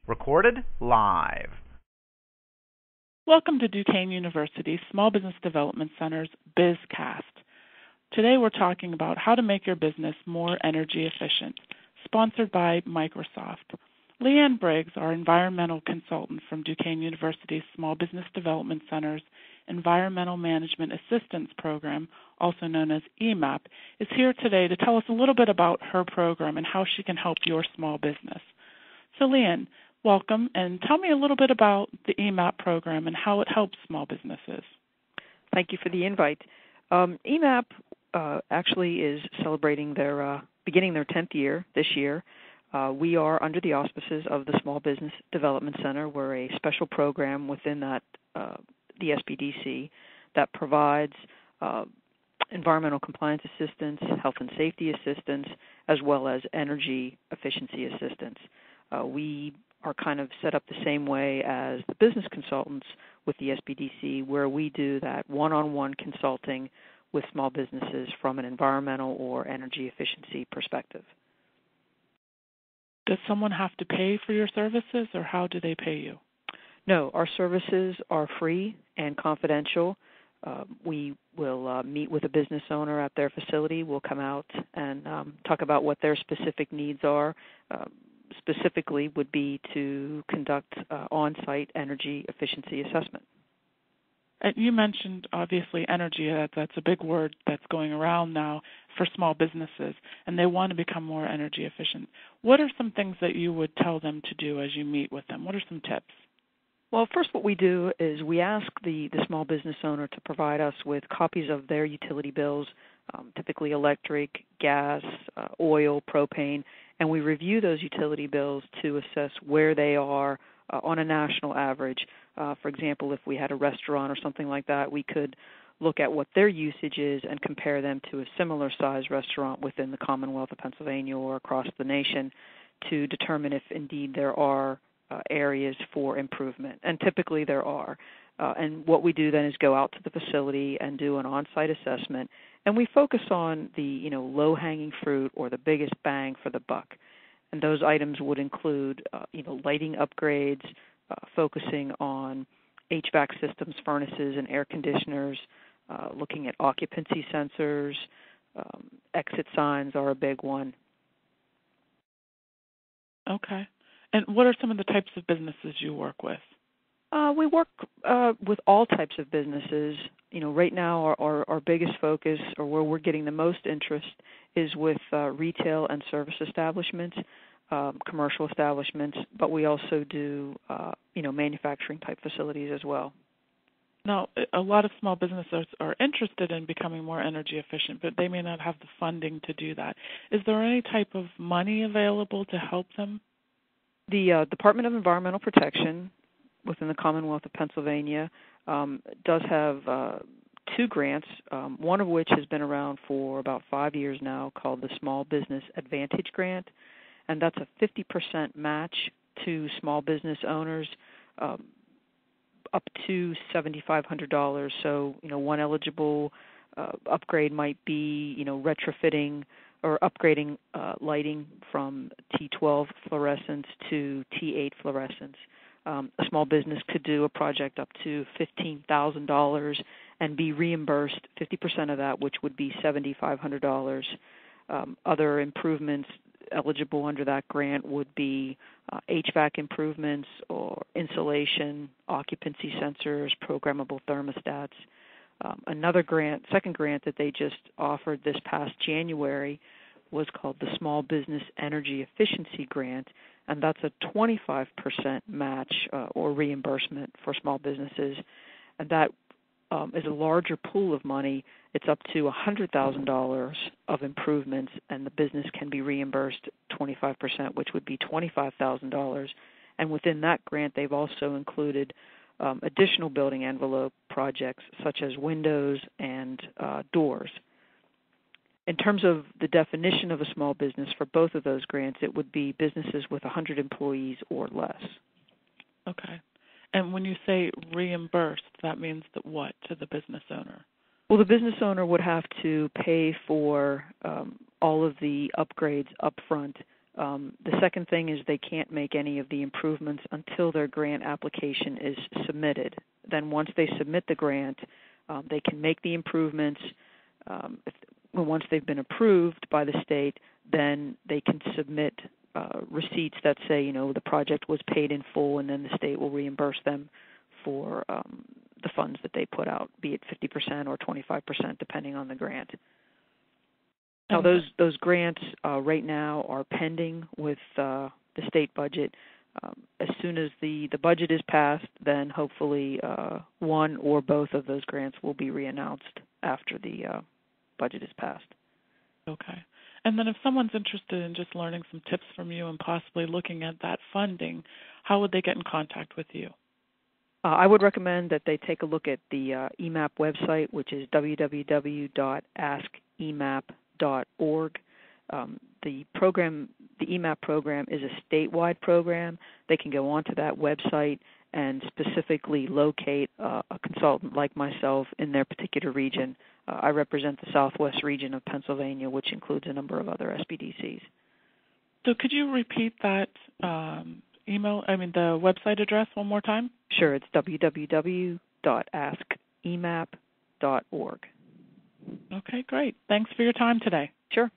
Recorded live. Welcome to Duquesne University Small Business Development Center's Bizcast. Today we're talking about how to make your business more energy efficient, sponsored by Microsoft. Leanne Briggs, our environmental consultant from Duquesne University's Small Business Development Center's Environmental Management Assistance Program, also known as EMAP, is here today to tell us a little bit about her program and how she can help your small business. So Leanne, welcome, and tell me a little bit about the EMAP program and how it helps small businesses. Thank you for the invite. EMAP actually is celebrating beginning their 10th year this year. We are under the auspices of the Small Business Development Center. We're a special program within that the SBDC that provides environmental compliance assistance, health and safety assistance, as well as energy efficiency assistance. We are kind of set up the same way as the business consultants with the SBDC, where we do that one-on-one consulting with small businesses from an environmental or energy efficiency perspective. Does someone have to pay for your services, or how do they pay you? No, our services are free and confidential. We will meet with a business owner at their facility. We'll come out and talk about what their specific needs are. Specifically would be to conduct on-site energy efficiency assessment. And you mentioned, obviously, energy. That's a big word that's going around now for small businesses, and they want to become more energy efficient. What are some things that you would tell them to do as you meet with them? What are some tips? Well, first what we do is we ask the small business owner to provide us with copies of their utility bills, typically electric, gas, oil, propane, and we review those utility bills to assess where they are on a national average. For example, if we had a restaurant or something like that, we could look at what their usage is and compare them to a similar size restaurant within the Commonwealth of Pennsylvania or across the nation to determine if indeed there are areas for improvement, and typically there are. And what we do then is go out to the facility and do an on-site assessment, and we focus on the low-hanging fruit or the biggest bang for the buck. And those items would include lighting upgrades, focusing on HVAC systems, furnaces, and air conditioners, looking at occupancy sensors, exit signs are a big one. Okay. And what are some of the types of businesses you work with? We work with all types of businesses. Right now our biggest focus, or where we're getting the most interest, is with retail and service establishments, commercial establishments, but we also do manufacturing type facilities as well. Now, a lot of small businesses are interested in becoming more energy efficient, but they may not have the funding to do that. Is there any type of money available to help them? The Department of Environmental Protection within the Commonwealth of Pennsylvania does have two grants, one of which has been around for about 5 years now, called the Small Business Advantage Grant, and that's a 50% match to small business owners up to $7,500. So, one eligible upgrade might be, retrofitting or upgrading lighting from T12 fluorescence to T8 fluorescence. A small business could do a project up to $15,000 and be reimbursed 50% of that, which would be $7,500. Other improvements eligible under that grant would be HVAC improvements or insulation, occupancy sensors, programmable thermostats. Another grant, second grant that they just offered this past January was called the Small Business Energy Efficiency Grant, and that's a 25% match or reimbursement for small businesses. And that is a larger pool of money. It's up to $100,000 of improvements, and the business can be reimbursed 25%, which would be $25,000. And within that grant, they've also included additional building envelope projects such as windows and doors. In terms of the definition of a small business for both of those grants, it would be businesses with 100 employees or less. Okay. And when you say reimbursed, that means that what to the business owner? Well, the business owner would have to pay for all of the upgrades up front The second thing is they can't make any of the improvements until their grant application is submitted. Then once they submit the grant, they can make the improvements. Once they've been approved by the state, then they can submit receipts that say, the project was paid in full, and then the state will reimburse them for the funds that they put out, be it 50% or 25%, depending on the grant. Now, those grants right now are pending with the state budget. As soon as the budget is passed, then hopefully one or both of those grants will be reannounced after the budget is passed. Okay. And then if someone's interested in just learning some tips from you and possibly looking at that funding, how would they get in contact with you? I would recommend that they take a look at the EMAP website, which is www.askemap.org. The EMAP program is a statewide program. They can go onto that website and specifically locate a consultant like myself in their particular region. I represent the southwest region of Pennsylvania, which includes a number of other SBDCs. So could you repeat that the website address one more time? Sure, it's www.askemap.org. Okay, great. Thanks for your time today. Sure.